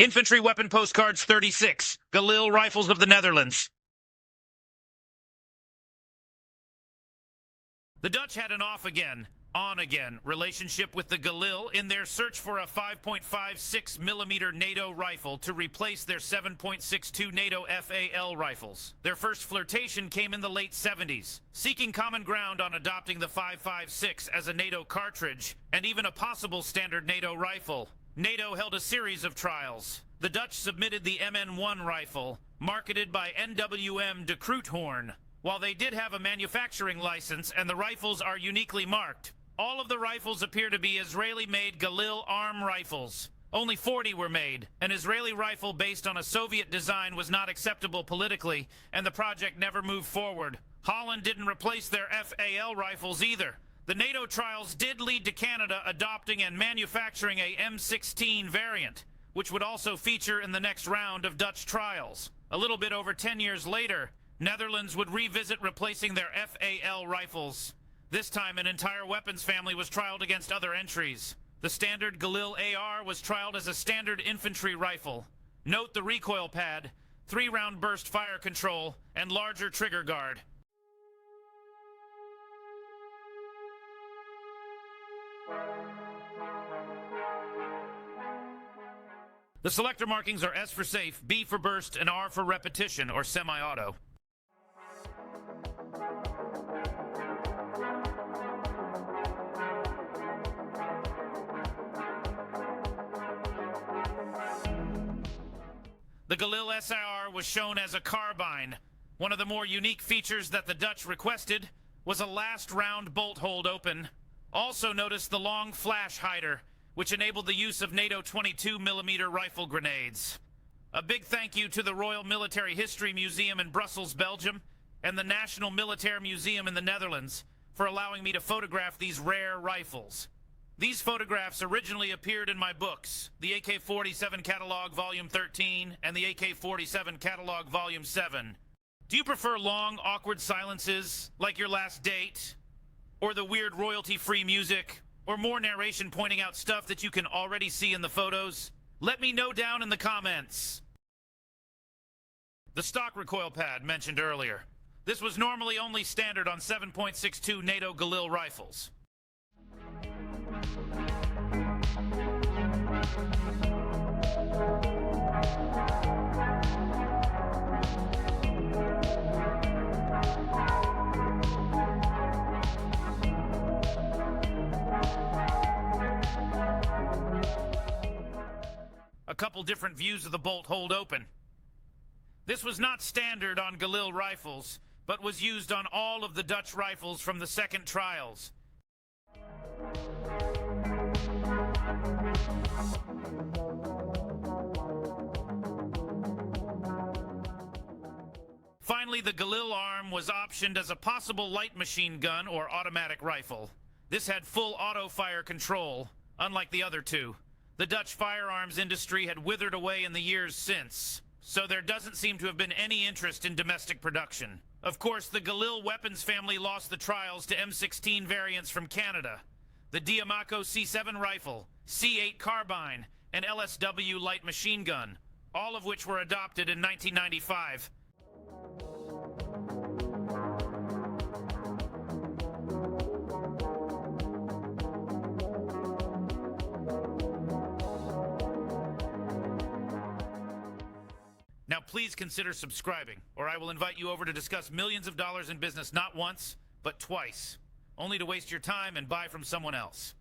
Infantry Weapon Postcards 36, Galil Rifles of the Netherlands. The Dutch had an off-again, on-again relationship with the Galil in their search for a 5.56 millimeter NATO rifle to replace their 7.62 NATO FAL rifles. Their first flirtation came in the late 70s, seeking common ground on adopting the 5.56 as a NATO cartridge and even a possible standard NATO rifle. NATO held a series of trials. The Dutch submitted the MN1 rifle, marketed by NWM de Kruithorn. While they did have a manufacturing license and the rifles are uniquely marked, all of the rifles appear to be Israeli-made Galil ARM rifles. Only 40 were made. An Israeli rifle based on a Soviet design was not acceptable politically, and the project never moved forward. Holland didn't replace their FAL rifles either. The NATO trials did lead to Canada adopting and manufacturing a M16 variant, which would also feature in the next round of Dutch trials. A little bit over 10 years later, Netherlands would revisit replacing their FAL rifles. This time, an entire weapons family was trialed against other entries. The standard Galil AR was trialed as a standard infantry rifle. Note the recoil pad, 3-round burst fire control, and larger trigger guard. The selector markings are S for safe, B for burst, and R for repetition or semi-auto. The Galil SIR was shown as a carbine. One of the more unique features that the Dutch requested was a last round bolt hold open. Also notice the long flash hider, which enabled the use of NATO 22mm rifle grenades. A big thank you to the Royal Military History Museum in Brussels, Belgium, and the National Militaire Museum in the Netherlands for allowing me to photograph these rare rifles. These photographs originally appeared in my books, the AK-47 Catalog Volume 13 and the AK-47 Catalog Volume 7. Do you prefer long, awkward silences, like your last date? Or the weird royalty-free music? Or more narration pointing out stuff that you can already see in the photos? Let me know down in the comments. The stock recoil pad mentioned earlier. This was normally only standard on 7.62 NATO Galil rifles. A couple different views of the bolt hold open. This was not standard on Galil rifles, but was used on all of the Dutch rifles from the second trials. Finally, the Galil arm was optioned as a possible light machine gun or automatic rifle. This had full auto fire control, unlike the other two. The Dutch firearms industry had withered away in the years since, so there doesn't seem to have been any interest in domestic production. Of course, the Galil weapons family lost the trials to M16 variants from Canada, the Diamaco C7 rifle, C8 carbine, and LSW light machine gun, all of which were adopted in 1995. Now please consider subscribing, or I will invite you over to discuss millions of dollars in business not once, but twice, only to waste your time and buy from someone else.